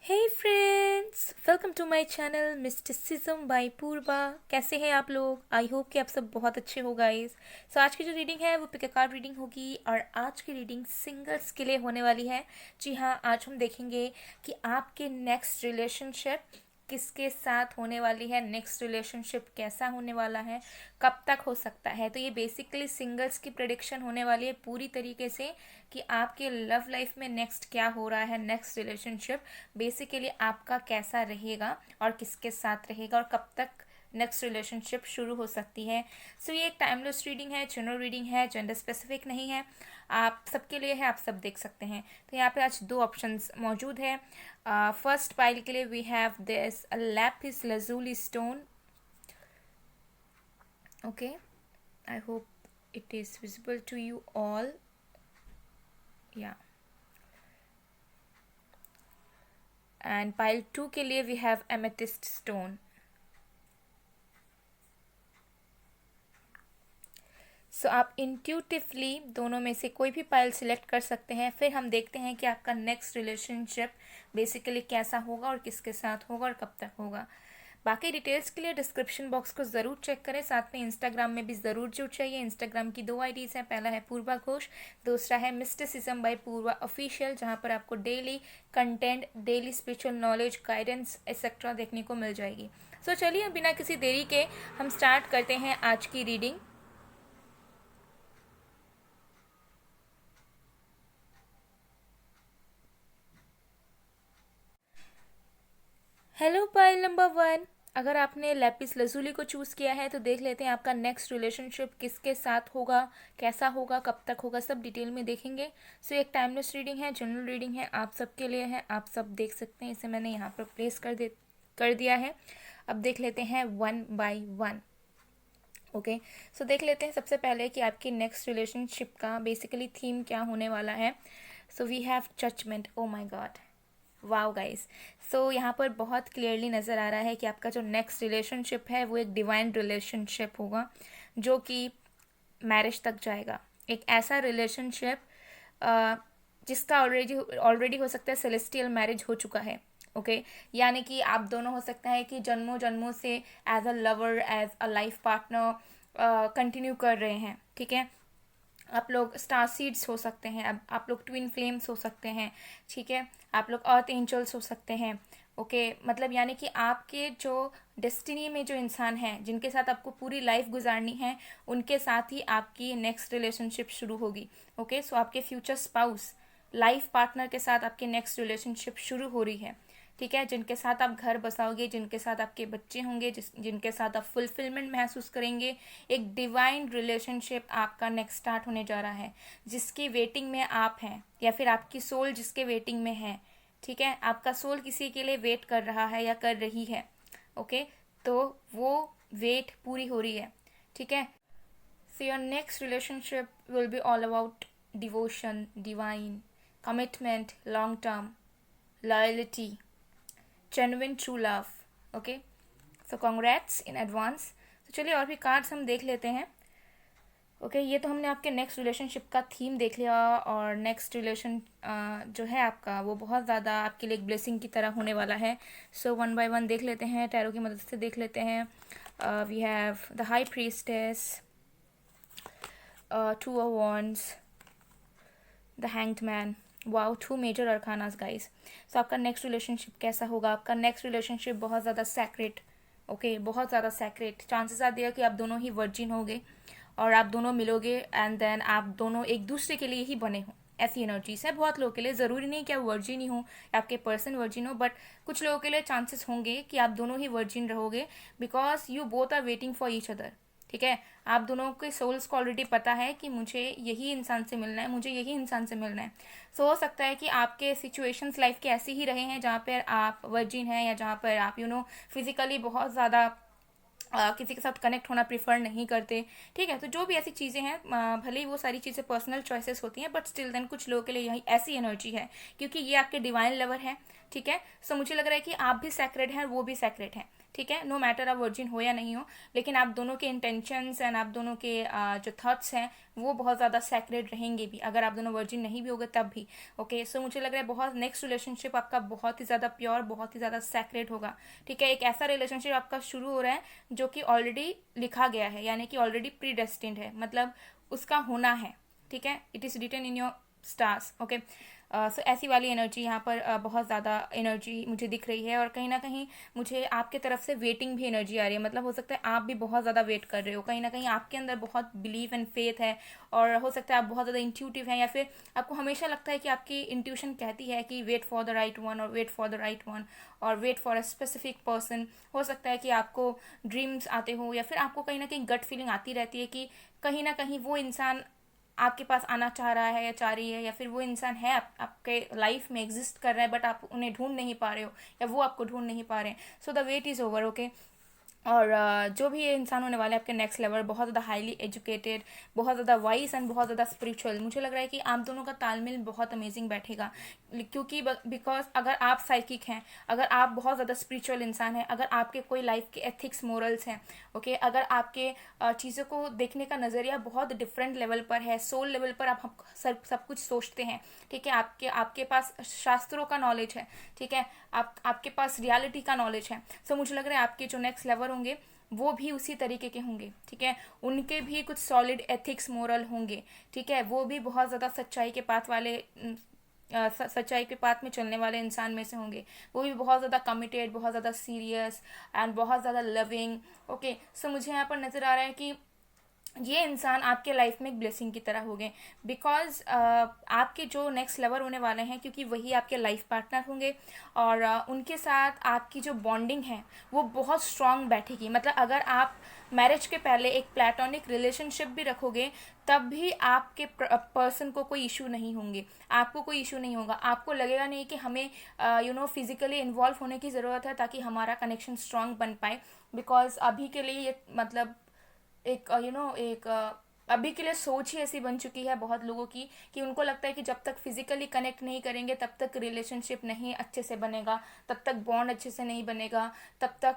Hey friends, welcome to my channel mysticism by Purva. कैसे हैं आप लोग? आई होप कि आप सब बहुत अच्छे हो गाइस। सो आज की जो रीडिंग है वो पिक अ कार्ड रीडिंग होगी और आज की रीडिंग सिंगल्स के लिए होने वाली है। जी हाँ, आज हम देखेंगे कि आपके नेक्स्ट रिलेशनशिप किसके साथ होने वाली है, नेक्स्ट रिलेशनशिप कैसा होने वाला है, कब तक हो सकता है। तो ये बेसिकली सिंगल्स की प्रेडिक्शन होने वाली है पूरी तरीके से कि आपके लव लाइफ में नेक्स्ट क्या हो रहा है, नेक्स्ट रिलेशनशिप बेसिकली आपका कैसा रहेगा और किसके साथ रहेगा और कब तक नेक्स्ट रिलेशनशिप शुरू हो सकती है। सो ये एक टाइमलेस रीडिंग है, जनरल रीडिंग है, जेंडर स्पेसिफिक नहीं है, आप सबके लिए है, आप सब देख सकते हैं। तो यहाँ पे आज दो ऑप्शंस मौजूद है। फर्स्ट पाइल के लिए we have this lapis lazuli stone. Okay, I hope it is visible to you all. या एंड पाइल 2 के लिए we have amethyst stone. So आप इंट्यूटिवली दोनों में से कोई भी पाइल सिलेक्ट कर सकते हैं। फिर हम देखते हैं कि आपका नेक्स्ट रिलेशनशिप बेसिकली कैसा होगा और किसके साथ होगा और कब तक होगा। बाकी डिटेल्स के लिए डिस्क्रिप्शन बॉक्स को ज़रूर चेक करें, साथ में इंस्टाग्राम में भी ज़रूर जुड़ जाइए। इंस्टाग्राम की 2 आईडीज़ हैं, पहला है पूर्वा घोष, दूसरा है मिस्टिसिज्म बाय पूर्वा ऑफिशियल, जहाँ पर आपको daily content, daily spiritual knowledge, guidance etcetera देखने को मिल जाएगी। सो चलिए बिना किसी देरी के हम स्टार्ट करते हैं आज की रीडिंग। हेलो पाइल नंबर 1, अगर आपने लैपिस लजूली को चूज़ किया है तो देख लेते हैं आपका नेक्स्ट रिलेशनशिप किसके साथ होगा, कैसा होगा, कब तक होगा, सब डिटेल में देखेंगे। सो एक टाइमलेस रीडिंग है, जनरल रीडिंग है, आप सबके लिए है, आप सब देख सकते हैं। इसे मैंने यहाँ पर प्लेस कर दिया है। अब देख लेते हैं 1 बाय 1। ओके, सो देख लेते हैं सबसे पहले कि आपकी नेक्स्ट रिलेशनशिप का बेसिकली थीम क्या होने वाला है। So we have judgement. Oh my god, wow guys. सो यहाँ पर बहुत क्लियरली नज़र आ रहा है कि आपका जो नेक्स्ट रिलेशनशिप है वो एक डिवाइन रिलेशनशिप होगा जो कि मैरिज तक जाएगा। एक ऐसा रिलेशनशिप जिसका ऑलरेडी हो सकता है सेलेस्टियल मैरिज हो चुका है। ओके, यानी कि आप दोनों हो सकता है कि जन्मों जन्मों से as a lover, as a life partner continue कर रहे हैं। ठीक है, आप लोग स्टार सीड्स हो सकते हैं, अब आप लोग ट्विन फ्लेम्स हो सकते हैं। ठीक है, आप लोग अर्थ एंजल्स हो सकते हैं। ओके, मतलब यानी कि आपके जो डेस्टिनी में जो इंसान हैं जिनके साथ आपको पूरी लाइफ गुजारनी है उनके साथ ही आपकी नेक्स्ट रिलेशनशिप शुरू होगी। ओके, सो आपके फ्यूचर स्पाउस, लाइफ पार्टनर के साथ आपकी नेक्स्ट रिलेशनशिप शुरू हो रही है। ठीक है, जिनके साथ आप घर बसाओगे, जिनके साथ आपके बच्चे होंगे, जिनके साथ आप फुलफिलमेंट महसूस करेंगे। एक डिवाइन रिलेशनशिप आपका नेक्स्ट स्टार्ट होने जा रहा है, जिसकी वेटिंग में आप हैं या फिर आपकी सोल जिसके वेटिंग में है। ठीक है, आपका सोल किसी के लिए वेट कर रहा है या कर रही है। ओके, तो वो वेट पूरी हो रही है। ठीक है, so your next relationship will be all about devotion, divine commitment, long term loyalty, genuine true love. Okay, so congrats in advance. तो चलिए और भी कार्ड्स हम देख लेते हैं। ओके, ये तो हमने आपके नेक्स्ट रिलेशनशिप का थीम देख लिया और नेक्स्ट रिलेशन जो है आपका वो बहुत ज़्यादा आपके लिए एक ब्लेसिंग की तरह होने वाला है। सो 1 बाय 1 देख लेते हैं, टैरो की मदद से देख लेते हैं। We have the high priestess, 2 of wands, the hanged man. Wow, 2 major arcana guys. So आपका नेक्स्ट रिलेशनशिप कैसा होगा? आपका नेक्स्ट रिलेशनशिप बहुत ज़्यादा सैक्रेट। ओके, बहुत ज़्यादा सैक्रेट। चांसेस आर देयर कि आप दोनों ही वर्जिन होगे और आप दोनों मिलोगे एंड देन आप दोनों एक दूसरे के लिए ही बने हो। ऐसी एनर्जीज है बहुत लोगों के लिए। ज़रूरी नहीं कि आप वर्जिन ही हो या आपके पर्सन वर्जिन हो, बट कुछ लोगों के लिए चांसेस होंगे कि आप दोनों ही वर्जिन रहोगे because you both are waiting for each other. ठीक है, आप दोनों के सोल्स को ऑलरेडी पता है कि मुझे यही इंसान से मिलना है, मुझे यही इंसान से मिलना है। सो हो सकता है कि आपके सिचुएशंस लाइफ के ऐसे ही रहे हैं जहाँ पर आप वर्जिन हैं या जहाँ पर आप फिजिकली बहुत ज़्यादा किसी के साथ कनेक्ट होना प्रिफर नहीं करते। ठीक है, तो जो भी ऐसी चीज़ें हैं, भले ही वो सारी चीज़ें पर्सनल चॉइसेस होती हैं, बट स्टिल देन कुछ लोगों के लिए यही ऐसी एनर्जी है क्योंकि ये आपके डिवाइन लवर है। ठीक है, सो मुझे लग रहा है कि आप भी सैक्रेड हैं और वो भी सैक्रेड हैं। ठीक है, नो मैटर आप वर्जिन हो या नहीं हो, लेकिन आप दोनों के इंटेंशंस एंड आप दोनों के जो थॉट्स हैं वो बहुत ज़्यादा सैक्रेड रहेंगे भी, अगर आप दोनों वर्जिन नहीं भी होगे तब भी। ओके, सो मुझे लग रहा है बहुत नेक्स्ट रिलेशनशिप आपका बहुत ही ज़्यादा प्योर, बहुत ही ज़्यादा सैक्रेड होगा। ठीक है, एक ऐसा रिलेशनशिप आपका शुरू हो रहा है जो कि ऑलरेडी लिखा गया है, यानी कि ऑलरेडी प्री डेस्टिन्ड है, मतलब उसका होना है। ठीक है, it is written in your stars. Okay, so ऐसी वाली एनर्जी यहाँ पर बहुत ज़्यादा एनर्जी मुझे दिख रही है, और कहीं ना कहीं मुझे आपके तरफ से वेटिंग भी एनर्जी आ रही है, मतलब हो सकता है आप भी बहुत ज़्यादा वेट कर रहे हो, कहीं ना कहीं आपके अंदर बहुत बिलीव एंड फेथ है, और हो सकता है आप बहुत ज़्यादा इंट्यूटिव हैं, या फिर आपको हमेशा लगता है कि आपकी इंट्यूशन कहती है कि wait for the right one, और wait for the right one, और wait for a specific person. हो सकता है कि आपको ड्रीम्स आते हो, या फिर आपको कहीं ना कहीं गट फीलिंग आती रहती है कि कहीं ना कहीं वो इंसान आपके पास आना चाह रहा है या चाह रही है, या फिर वो इंसान है आपके लाइफ में एग्जिस्ट कर रहा है, बट आप उन्हें ढूंढ नहीं पा रहे हो, या वो आपको ढूंढ नहीं पा रहे हैं। So the wait is over. Okay, और जो भी ये इंसान होने वाला है आपके नेक्स्ट लेवल, बहुत ज़्यादा हाईली एजुकेटेड, बहुत ज़्यादा वाइस एंड बहुत ज़्यादा स्पिरिचुअल, मुझे लग रहा है कि आप दोनों का तालमेल बहुत अमेजिंग बैठेगा, क्योंकि बिकॉज अगर आप साइकिक हैं, अगर आप बहुत ज़्यादा स्पिरिचुअल इंसान हैं, अगर आपके कोई लाइफ के एथिक्स मोरल्स हैं, ओके, अगर आपके चीज़ों को देखने का नज़रिया बहुत डिफरेंट लेवल पर है, सोल लेवल पर आप सब कुछ सोचते हैं, ठीक है, आपके आपके पास शास्त्रों का नॉलेज है, ठीक है, आपके पास रियलिटी का नॉलेज है। सो मुझे लग रहा है आपके जो नेक्स्ट लेवल होंगे वो भी उसी तरीके के होंगे। ठीक है, उनके भी कुछ सॉलिड एथिक्स मोरल होंगे। ठीक है, वो भी बहुत ज़्यादा सच्चाई के पाथ वाले सच्चाई के पाथ में चलने वाले इंसान में से होंगे। वो भी बहुत ज़्यादा कमिटेड, बहुत ज़्यादा सीरियस एंड बहुत ज़्यादा लविंग। ओके, सो मुझे यहाँ पर नज़र आ रहा है कि ये इंसान आपके लाइफ में एक ब्लेसिंग की तरह हो गए, बिकॉज आपके जो नेक्स्ट लवर होने वाले हैं, क्योंकि वही आपके लाइफ पार्टनर होंगे, और उनके साथ आपकी जो बॉन्डिंग है वो बहुत स्ट्रांग बैठेगी। मतलब अगर आप मैरिज के पहले एक प्लेटोनिक रिलेशनशिप भी रखोगे तब भी आपके पर्सन को कोई इशू नहीं होंगे, आपको कोई इशू नहीं होगा, आपको लगेगा नहीं कि हमें फिजिकली इन्वॉल्व होने की ज़रूरत है ताकि हमारा कनेक्शन स्ट्रांग बन पाए। बिकॉज अभी के लिए ये मतलब एक एक अभी के लिए सोच ही ऐसी बन चुकी है बहुत लोगों की कि उनको लगता है कि जब तक फिजिकली कनेक्ट नहीं करेंगे तब तक रिलेशनशिप नहीं अच्छे से बनेगा, तब तक बॉन्ड अच्छे से नहीं बनेगा, तब तक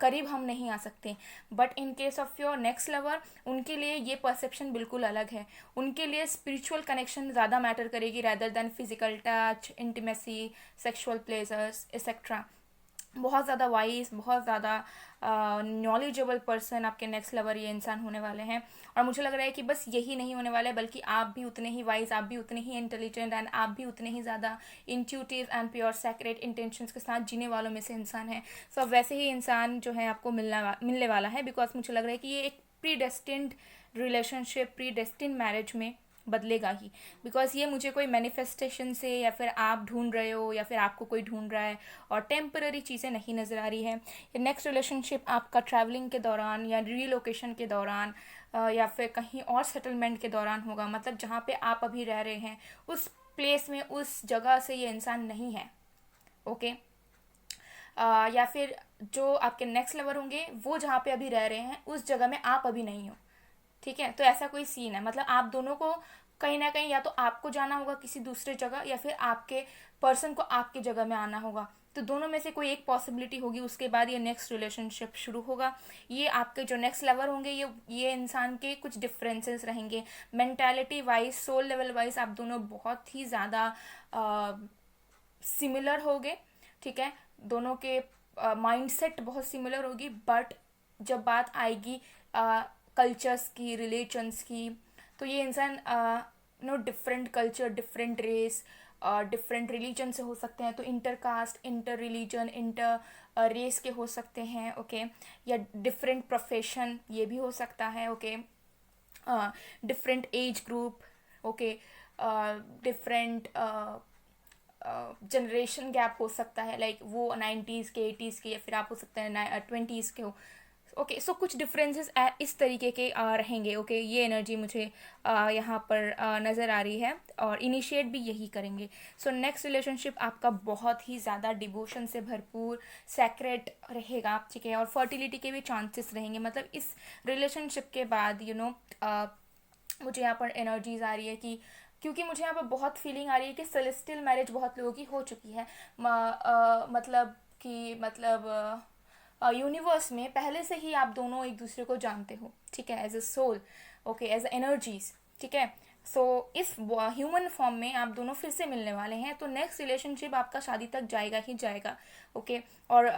करीब हम नहीं आ सकते। But in case of your next lover, उनके लिए ये परसेप्शन बिल्कुल अलग है। उनके लिए स्पिरिचुअल कनेक्शन ज़्यादा मैटर करेगी rather than physical touch, intimacy, sexual pleasures etcetera. बहुत ज़्यादा वाइज, बहुत ज़्यादा नॉलेजेबल पर्सन आपके नेक्स्ट लवर ये इंसान होने वाले हैं। और मुझे लग रहा है कि बस यही नहीं होने वाला है, बल्कि आप भी उतने ही वाइज, आप भी उतने ही इंटेलिजेंट एंड आप भी उतने ही ज़्यादा intuitive and pure sacred intentions के साथ जीने वालों में से इंसान है। सो वैसे ही इंसान जो है आपको मिलने वाला है, बिकॉज मुझे लग रहा है कि ये एक pre destined relationship, pre destined marriage में बदलेगा ही। बिकॉज ये मुझे कोई मैनिफेस्टेशन से या फिर आप ढूंढ रहे हो या फिर आपको कोई ढूंढ रहा है और टेम्पररी चीज़ें नहीं नज़र आ रही है। ये नेक्स्ट रिलेशनशिप आपका ट्रैवलिंग के दौरान या रीलोकेशन के दौरान या फिर कहीं और सेटलमेंट के दौरान होगा। मतलब जहाँ पे आप अभी रह रहे हैं उस प्लेस में, उस जगह से ये इंसान नहीं है। ओके, या फिर जो आपके नेक्स्ट लवर होंगे वो जहाँ पे अभी रह रहे हैं उस जगह में आप अभी नहीं हो। ठीक है, तो ऐसा कोई सीन है, मतलब आप दोनों को कहीं ना कहीं या तो आपको जाना होगा किसी दूसरे जगह, या फिर आपके पर्सन को आपकी जगह में आना होगा। तो दोनों में से कोई एक पॉसिबिलिटी होगी, उसके बाद ये नेक्स्ट रिलेशनशिप शुरू होगा। ये आपके जो नेक्स्ट लवर होंगे ये इंसान के कुछ डिफरेंसेस रहेंगे mentality wise, soul level wise. आप दोनों बहुत ही ज़्यादा सिमिलर होगे। ठीक है, दोनों के माइंडसेट बहुत सिमिलर होगी, बट जब बात आएगी कल्चर्स की, रिलीजन्स की, तो ये इंसान different culture, different race, different religion से हो सकते हैं। तो inter caste, inter religion, inter race के हो सकते हैं। ओके, या डिफरेंट प्रोफेशन ये भी हो सकता है। Okay, different age group. Okay, different generation gap हो सकता है, लाइक वो 90s के, 80s के, या फिर आप हो सकते हैं 20s के हो। ओके, सो कुछ डिफरेंसेस इस तरीके के रहेंगे। ओके, ये एनर्जी मुझे यहाँ पर नज़र आ रही है, और इनिशिएट भी यही करेंगे। सो नेक्स्ट रिलेशनशिप आपका बहुत ही ज़्यादा डिवोशन से भरपूर, सैक्रेड रहेगा। ठीक है, और फर्टिलिटी के भी चांसेस रहेंगे। मतलब इस रिलेशनशिप के बाद मुझे यहाँ पर एनर्जीज आ रही है कि, क्योंकि मुझे यहाँ पर बहुत फीलिंग आ रही है कि सेलेस्टियल मैरिज बहुत लोगों की हो चुकी है। मतलब कि यूनिवर्स में पहले से ही आप दोनों एक दूसरे को जानते हो, ठीक है, as a soul, okay, as energies, ठीक है। सो इस ह्यूमन फॉर्म में आप दोनों फिर से मिलने वाले हैं, तो नेक्स्ट रिलेशनशिप आपका शादी तक जाएगा ही जाएगा, ओके। और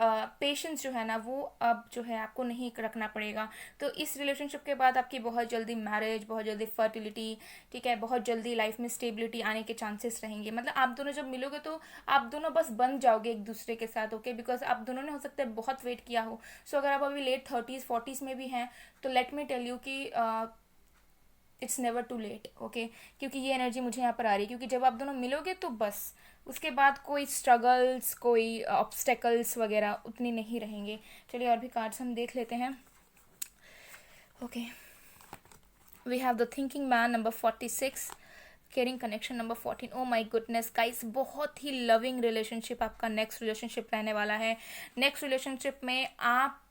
पेशेंस जो है ना वो अब जो है आपको नहीं रखना पड़ेगा। तो इस रिलेशनशिप के बाद आपकी बहुत जल्दी मैरिज, बहुत जल्दी फर्टिलिटी, ठीक है, बहुत जल्दी लाइफ में स्टेबिलिटी आने के चांसेस रहेंगे। मतलब आप दोनों जब मिलोगे तो आप दोनों बस बन जाओगे एक दूसरे के साथ, ओके, बिकॉज आप दोनों ने हो सकता है बहुत वेट किया हो। सो अगर आप अभी लेट 30s 40s में भी हैं तो लेट मी टेल यू कि it's never too late, okay, क्योंकि ये एनर्जी मुझे यहाँ पर आ रही है, क्योंकि जब आप दोनों मिलोगे तो बस उसके बाद कोई स्ट्रगल्स, कोई ऑब्स्टेकल्स वगैरह उतनी नहीं रहेंगे। चलिए और भी कार्ड्स हम देख लेते हैं, okay. We have the thinking man number 46, caring connection number 14। Oh my goodness guys, बहुत ही लविंग रिलेशनशिप आपका नेक्स्ट रिलेशनशिप रहने वाला है। नेक्स्ट रिलेशनशिप में आप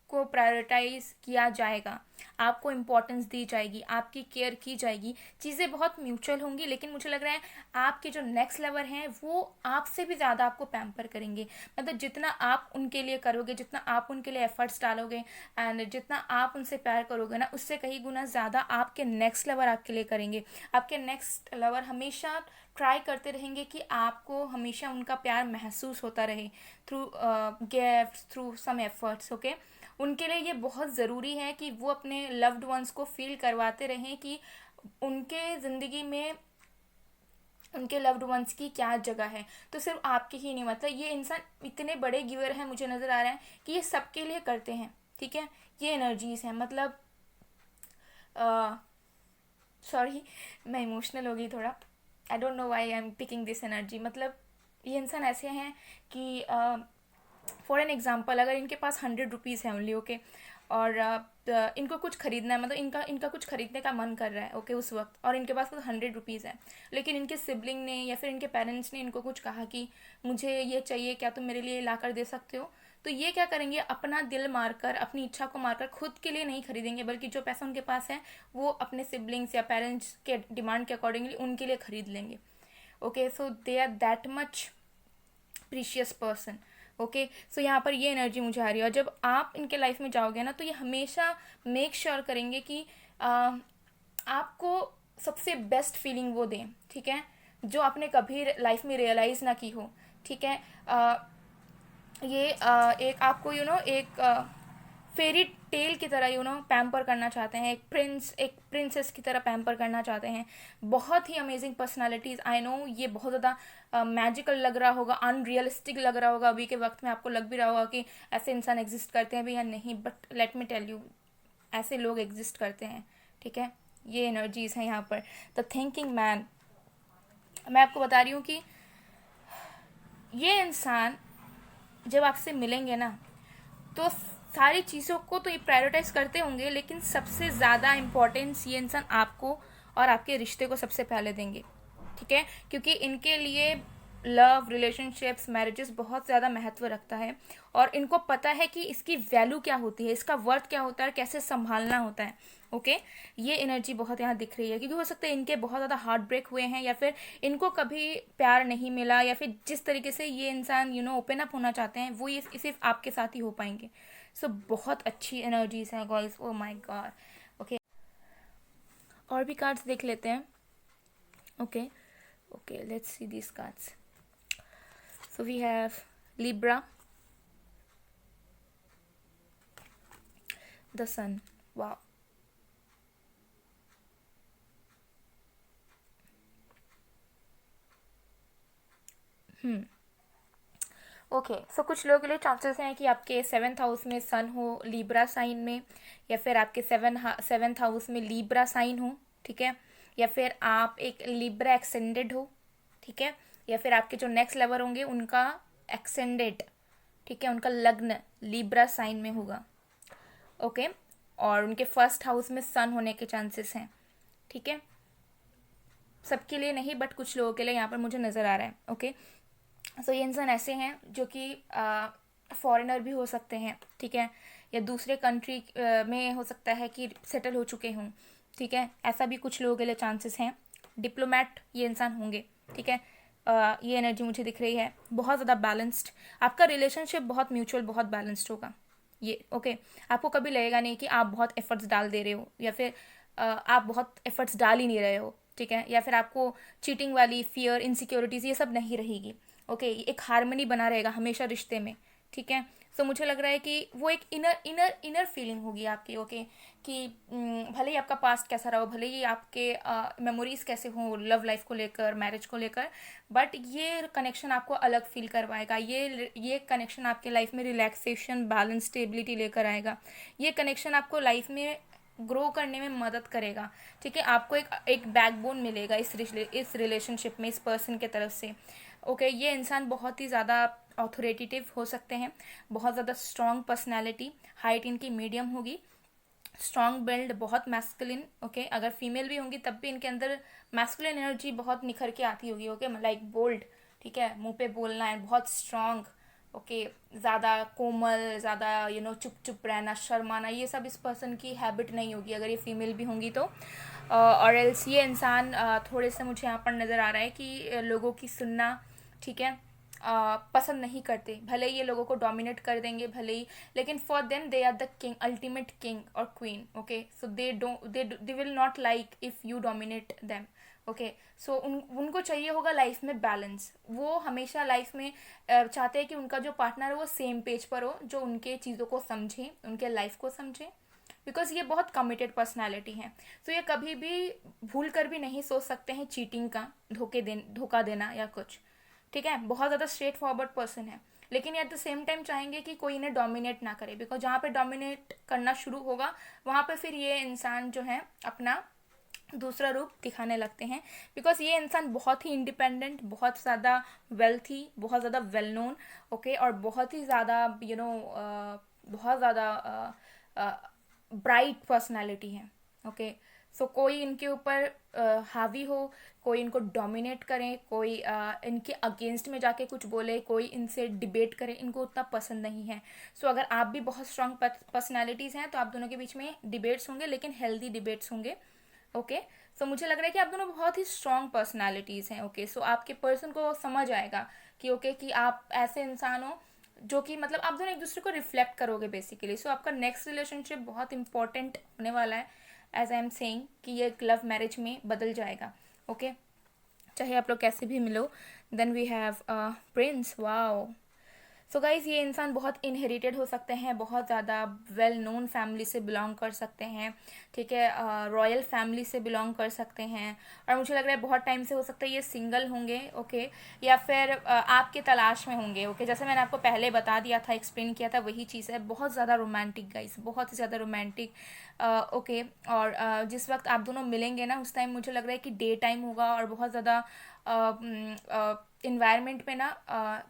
को प्रायोरिटाइज किया जाएगा, आपको इम्पोर्टेंस दी जाएगी, आपकी केयर की जाएगी, चीज़ें बहुत म्यूचुअल होंगी। लेकिन मुझे लग रहा है आपके जो नेक्स्ट लेवल हैं वो आपसे भी ज़्यादा आपको पैम्पर करेंगे। मतलब जितना आप उनके लिए करोगे, जितना आप उनके लिए एफर्ट्स डालोगे एंड जितना आप उनसे प्यार करोगे ना, उससे कहीं गुना ज़्यादा आपके नेक्स्ट लेवल आपके लिए करेंगे। आपके नेक्स्ट लेवल हमेशा ट्राई करते रहेंगे कि आपको हमेशा उनका प्यार महसूस होता रहे, through gifts, through some efforts, okay. उनके लिए ये बहुत ज़रूरी है कि वो अपने लव्ड वंस को फील करवाते रहें कि उनके ज़िंदगी में उनके लव्ड वंस की क्या जगह है। तो सिर्फ आपके ही नहीं, मतलब ये इंसान इतने बड़े गिवर हैं, मुझे नज़र आ रहा है कि ये सबके लिए करते हैं, ठीक है। ये एनर्जीज हैं, मतलब सॉरी मैं इमोशनल हो गई थोड़ा, I don't know why I am picking this energy. मतलब ये इंसान ऐसे हैं कि फॉर एन एग्जाम्पल, अगर इनके पास 100 रुपीज़ है ओनली, ओके, और इनको कुछ खरीदना है, मतलब इनका इनका कुछ खरीदने का मन कर रहा है, ओके, उस वक्त, और इनके पास तो 100 रुपीज़ है, लेकिन इनके सिबलिंग ने या फिर इनके पेरेंट्स ने इनको कुछ कहा कि मुझे ये चाहिए, क्या तुम मेरे लिए ला कर दे सकते हो। तो ये क्या करेंगे, अपना दिल मारकर, अपनी इच्छा को मारकर खुद के लिए नहीं खरीदेंगे, बल्कि जो पैसा उनके पास है वो अपने सिबलिंग्स या पेरेंट्स के डिमांड के अकॉर्डिंगली उनके लिए खरीद लेंगे, okay. So they are that much precious person, okay. So यहाँ पर ये एनर्जी मुझे आ रही है। और जब आप इनके लाइफ में जाओगे ना तो ये हमेशा मेक श्योर करेंगे कि आपको सबसे बेस्ट फीलिंग वो दें, ठीक है, जो आपने कभी लाइफ में रियलाइज़ ना की हो, ठीक है। ये एक आपको एक फेरी टेल की तरह पैम्पर करना चाहते हैं, एक प्रिंसेस की तरह पैम्पर करना चाहते हैं। बहुत ही अमेजिंग पर्सनालिटीज़, आई नो ये बहुत ज़्यादा मैजिकल लग रहा होगा, अनरियलिस्टिक लग रहा होगा, अभी के वक्त में आपको लग भी रहा होगा कि ऐसे इंसान एग्जिस्ट करते हैं भी या नहीं, but let me tell you, ऐसे लोग एग्जिस्ट करते हैं, ठीक है। ये एनर्जीज हैं यहाँ पर। द थिंकिंग मैन, मैं आपको बता रही हूँ कि ये इंसान जब आपसे मिलेंगे ना तो सारी चीज़ों को तो ये प्रायोरिटाइज करते होंगे, लेकिन सबसे ज़्यादा इम्पोर्टेंस ये इंसान आपको और आपके रिश्ते को सबसे पहले देंगे, ठीक है, क्योंकि इनके लिए लव, रिलेशनशिप्स, मैरिजेस बहुत ज़्यादा महत्व रखता है और इनको पता है कि इसकी वैल्यू क्या होती है, इसका वर्थ क्या होता है, कैसे संभालना होता है, ओके। ये एनर्जी बहुत यहाँ दिख रही है, क्योंकि हो सकता है इनके बहुत ज़्यादा हार्ट ब्रेक हुए हैं या फिर इनको कभी प्यार नहीं मिला, या फिर जिस तरीके से ये इंसान ओपन अप होना चाहते हैं वो ये सिर्फ आपके साथ ही हो पाएंगे। सो बहुत अच्छी एनर्जीज हैं guys, oh my god, okay. और भी कार्ड्स देख लेते हैं, okay okay, let's see this cards. So we have Libra, the sun, wow, okay. So कुछ लोगों के लिए चांसेस हैं कि आपके 7th हाउस में सन हो लीब्रा साइन में, या फिर आपके 7th हाउस में लीब्रा साइन हो, ठीक है, या फिर आप एक लीब्रा एक्सटेंडेड हो, ठीक है, या फिर आपके जो नेक्स्ट लेवल होंगे उनका एक्सटेंडेड, ठीक है, उनका लग्न लीब्रा साइन में होगा, ओके, और उनके फर्स्ट हाउस में सन होने के चांसेस हैं, ठीक है। सबके लिए नहीं बट कुछ लोगों के लिए यहाँ पर मुझे नज़र आ रहा है, ओके। सो ये इंसान ऐसे हैं जो कि फॉरेनर भी हो सकते हैं, ठीक है, या दूसरे कंट्री में हो सकता है कि सेटल हो चुके हों, ठीक है, ऐसा भी कुछ लोगों के लिए चांसेस हैं। डिप्लोमेट ये इंसान होंगे, ठीक है, ये एनर्जी मुझे दिख रही है, बहुत ज़्यादा बैलेंस्ड। आपका रिलेशनशिप बहुत म्यूचुअल, बहुत बैलेंस्ड होगा ये। ओके, आपको कभी लगेगा नहीं कि आप बहुत एफर्ट्स डाल दे रहे हो, या फिर आप बहुत एफर्ट्स डाल ही नहीं रहे हो, ठीक है, या फिर आपको चीटिंग वाली फियर, इनसिक्योरिटीज़, ये सब नहीं रहेगी। ओके, एक हार्मनी बना रहेगा हमेशा रिश्ते में, ठीक है। सो मुझे लग रहा है कि वो एक इनर इनर इनर फीलिंग होगी आपकी। ओके, कि भले ही आपका पास्ट कैसा रहा हो, भले ही आपके मेमोरीज कैसे हों लव लाइफ को लेकर, मैरिज को लेकर, बट ये कनेक्शन आपको अलग फील करवाएगा। ये कनेक्शन आपके लाइफ में रिलैक्सेशन, बैलेंस, स्टेबिलिटी लेकर आएगा। ये कनेक्शन आपको लाइफ में ग्रो करने में मदद करेगा, ठीक है। आपको एक बैकबोन मिलेगा इस रिलेशनशिप में, इस पर्सन के तरफ से। ओके, ये इंसान बहुत ही ज़्यादा ऑथोरिटेटिव हो सकते हैं, बहुत ज़्यादा स्ट्रॉन्ग पर्सनैलिटी, हाइट इनकी मीडियम होगी, स्ट्रॉन्ग बिल्ड, बहुत मैस्कुलिन। ओके, अगर फीमेल भी होंगी तब भी इनके अंदर मैस्कुलिन एनर्जी बहुत निखर के आती होगी। ओके, लाइक बोल्ड, ठीक है, मुंह पे बोलना है, बहुत स्ट्रॉन्ग। ओके, ज़्यादा कोमल, ज़्यादा चुप चुप रहना, शर्माना, ये सब इस पर्सन की हैबिट नहीं होगी अगर ये फीमेल भी होंगी तो। और एल्स ये इंसान थोड़े से मुझे यहाँ पर नज़र आ रहा है कि लोगों की सुनना, ठीक है, पसंद नहीं करते। भले ही ये लोगों को डोमिनेट कर देंगे, भले ही, लेकिन for them they are the king, ultimate king और queen. Okay, so they will not like if you dominate them. Okay, so उनको चाहिए होगा लाइफ में बैलेंस। वो हमेशा लाइफ में चाहते हैं कि उनका जो पार्टनर हो वो सेम पेज पर हो, जो उनके चीज़ों को समझे, उनके लाइफ को समझे, बिकॉज ये बहुत कमिटेड पर्सनैलिटी है। तो ये कभी भी भूल कर भी नहीं सोच सकते हैं चीटिंग का, धोखा देना या कुछ, ठीक है। बहुत ज़्यादा स्ट्रेट फॉरवर्ड पर्सन है, लेकिन एट द सेम टाइम चाहेंगे कि कोई इन्हें डोमिनेट ना करे, बिकॉज जहाँ पे डोमिनेट करना शुरू होगा वहाँ पे फिर ये इंसान जो है अपना दूसरा रूप दिखाने लगते हैं। बिकॉज ये इंसान बहुत ही इंडिपेंडेंट, बहुत ज़्यादा वेल्थी, बहुत ज़्यादा वेल नोन, ओके, और बहुत ही ज़्यादा बहुत ज़्यादा ब्राइट पर्सनालिटी है। ओके, सो कोई इनके ऊपर हावी हो, कोई इनको डोमिनेट करे, कोई इनके अगेंस्ट में जाके कुछ बोले, कोई इनसे डिबेट करे, इनको उतना पसंद नहीं है। सो अगर आप भी बहुत स्ट्रांग पर्सनैलिटीज़ हैं तो आप दोनों के बीच में डिबेट्स होंगे, लेकिन हेल्दी डिबेट्स होंगे। ओके, सो मुझे लग रहा है कि आप दोनों बहुत ही स्ट्रांग पर्सनैलिटीज़ हैं। ओके, सो आपके पर्सन को समझ आएगा कि ओके कि आप ऐसे इंसान हो जो कि मतलब आप दोनों एक दूसरे को रिफ्लेक्ट करोगे बेसिकली। सो आपका नेक्स्ट रिलेशनशिप बहुत इंपॉर्टेंट होने वाला है, एज आई एम सेइंग कि ये एक लव मैरिज में बदल जाएगा। ओके, चाहे आप लोग कैसे भी मिलो। Then we have prince, wow. So guys, ये इंसान बहुत इनहेरिटेड हो सकते हैं, बहुत ज़्यादा वेल नोन फैमिली से बिलोंग कर सकते हैं, ठीक है, रॉयल फैमिली से बिलोंग कर सकते हैं। और मुझे लग रहा है बहुत टाइम से हो सकता है ये सिंगल होंगे। ओके, या फिर आपके तलाश में होंगे। ओके, जैसे मैंने आपको पहले बता दिया था, एक्सप्लेन किया था, वही चीज़ है। बहुत ज़्यादा रोमांटिक गाइज, बहुत ही ज़्यादा रोमांटिक। ओके, और जिस वक्त आप दोनों मिलेंगे ना उस टाइम मुझे लग रहा है कि डे टाइम होगा, और बहुत ज़्यादा इन्वायरमेंट में ना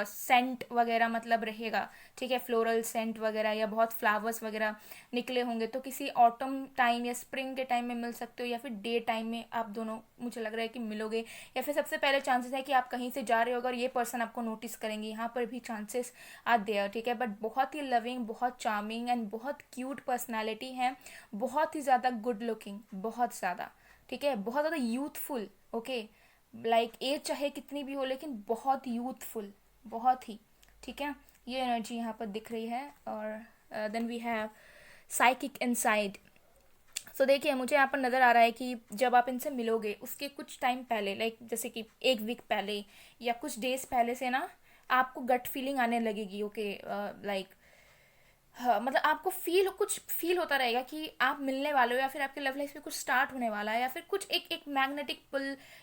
सेंट वगैरह मतलब रहेगा, ठीक है, फ्लोरल सेंट वगैरह, या बहुत फ्लावर्स वगैरह निकले होंगे। तो किसी ऑटम टाइम या स्प्रिंग के टाइम में मिल सकते हो, या फिर डे टाइम में आप दोनों मुझे लग रहा है कि मिलोगे। या फिर सबसे पहले चांसेस है कि आप कहीं से जा रहे हो और ये पर्सन आपको नोटिस करेंगे, यहाँ पर भी चांसेस आर देयर, ठीक है। बट बहुत ही लविंग, बहुत चार्मिंग एंड बहुत क्यूट पर्सनैलिटी है, बहुत ही ज़्यादा गुड लुकिंग, बहुत ज़्यादा, ठीक है, बहुत ज़्यादा यूथफुल। ओके, लाइक एज चाहे कितनी भी हो लेकिन बहुत यूथफुल, बहुत ही, ठीक है, ये एनर्जी यहाँ पर दिख रही है। और then we have psychic inside. So देखिए, मुझे यहाँ पर नज़र आ रहा है कि जब आप इनसे मिलोगे उसके कुछ टाइम पहले, लाइक जैसे कि एक वीक पहले या कुछ डेज पहले से ना आपको गट फीलिंग आने लगेगी। ओके, लाइक हाँ, मतलब आपको कुछ फील होता रहेगा कि आप मिलने वाले हो, या फिर आपके लव लाइफ में कुछ स्टार्ट होने वाला है, या फिर कुछ एक एक मैग्नेटिक पुल,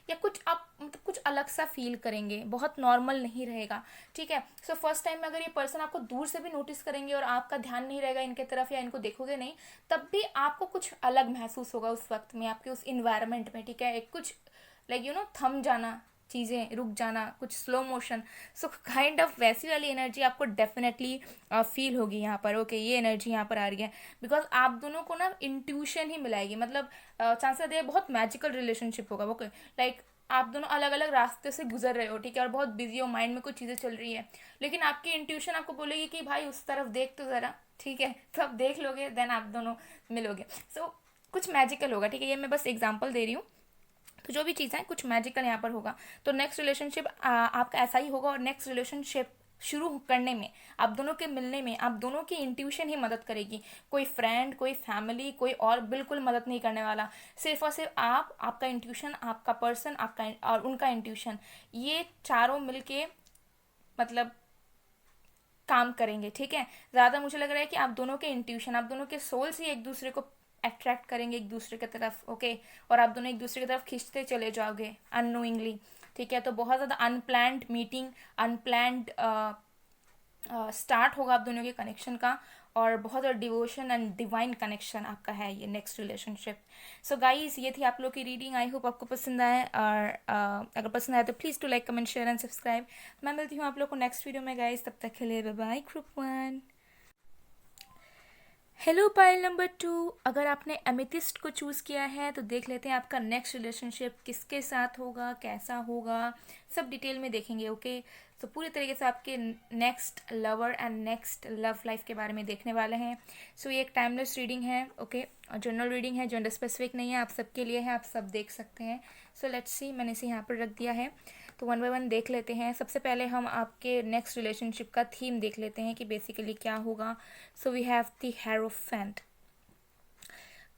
या कुछ आप मतलब कुछ अलग सा फील करेंगे, बहुत नॉर्मल नहीं रहेगा, ठीक है। सो फर्स्ट टाइम में अगर ये पर्सन आपको दूर से भी नोटिस करेंगे और आपका ध्यान नहीं रहेगा इनके तरफ, या इनको देखोगे नहीं, तब भी आपको कुछ अलग महसूस होगा उस वक्त में, आपके उस इन्वायरमेंट में, ठीक है। एक कुछ लाइक थम जाना, चीज़ें रुक जाना, कुछ slow motion. So kind of वैसी वाली एनर्जी आपको डेफिनेटली फील होगी यहाँ पर। ओके, ये एनर्जी यहाँ पर आ रही है, बिकॉज आप दोनों को ना इंट्यूशन ही मिलाएगी, मतलब चांसेस है बहुत मैजिकल रिलेशनशिप होगा। ओके, लाइक आप दोनों अलग अलग रास्ते से गुजर रहे हो, ठीक है, और बहुत बिजी हो, माइंड में कुछ चीज़ें चल रही है, लेकिन आपकी इंट्यूशन आपको बोलेगी कि भाई उस तरफ देख तो ज़रा, ठीक है, तो आप देख लोगे, देन आप दोनों मिलोगे। सो कुछ मैजिकल होगा, ठीक है, ये मैं बस एग्जाम्पल दे रही हूँ, तो जो भी चीज़ है कुछ मैजिकल यहाँ पर होगा। तो नेक्स्ट रिलेशनशिप आपका ऐसा ही होगा, और नेक्स्ट रिलेशनशिप शुरू करने में, आप दोनों के मिलने में, आप दोनों की इंट्यूशन ही मदद करेगी। कोई फ्रेंड, कोई फैमिली, कोई और बिल्कुल मदद नहीं करने वाला। सिर्फ और सिर्फ आप, आपका इंट्यूशन, आपका पर्सन, आपका और उनका इंट्यूशन, ये चारों मिलके मतलब काम करेंगे, ठीक है। ज़्यादा मुझे लग रहा है कि आप दोनों के इंट्यूशन, आप दोनों के सोल्स ही एक दूसरे को अट्रैक्ट करेंगे एक दूसरे की तरफ, ओके। और आप दोनों एक दूसरे की तरफ खींचते चले जाओगे अननोइंगली, ठीक है। तो बहुत ज़्यादा अनप्लैंड मीटिंग, अनप्लैंड स्टार्ट होगा आप दोनों के कनेक्शन का, और बहुत ज़्यादा डिवोशन एंड डिवाइन कनेक्शन आपका है ये नेक्स्ट रिलेशनशिप। सो गाइस, ये थी आप लोग की रीडिंग। आई होप आपको पसंद आए, और अगर पसंद आए तो please to like, comment, share and subscribe. मैं मिलती हूँ आप लोग को नेक्स्ट वीडियो में गाइस, तब तक के लिए bye bye, group 1। Hello pile number 2, अगर आपने एमेथिस्ट को चूज़ किया है तो देख लेते हैं आपका नेक्स्ट रिलेशनशिप किसके साथ होगा, कैसा होगा, सब डिटेल में देखेंगे, ओके। तो पूरी तरीके से आपके next lover and next love life के बारे में देखने वाले हैं। सो ये एक टाइमलेस रीडिंग है, ओके, और जनरल रीडिंग है, जेंडर स्पेसिफिक नहीं है, आप सबके लिए है, आप सब देख सकते हैं। सो लेट्स सी, मैंने इसे यहाँ पर रख दिया है, तो वन बाय वन देख लेते हैं। सबसे पहले हम आपके नेक्स्ट रिलेशनशिप का थीम देख लेते हैं कि बेसिकली क्या होगा। So we have the hierophant,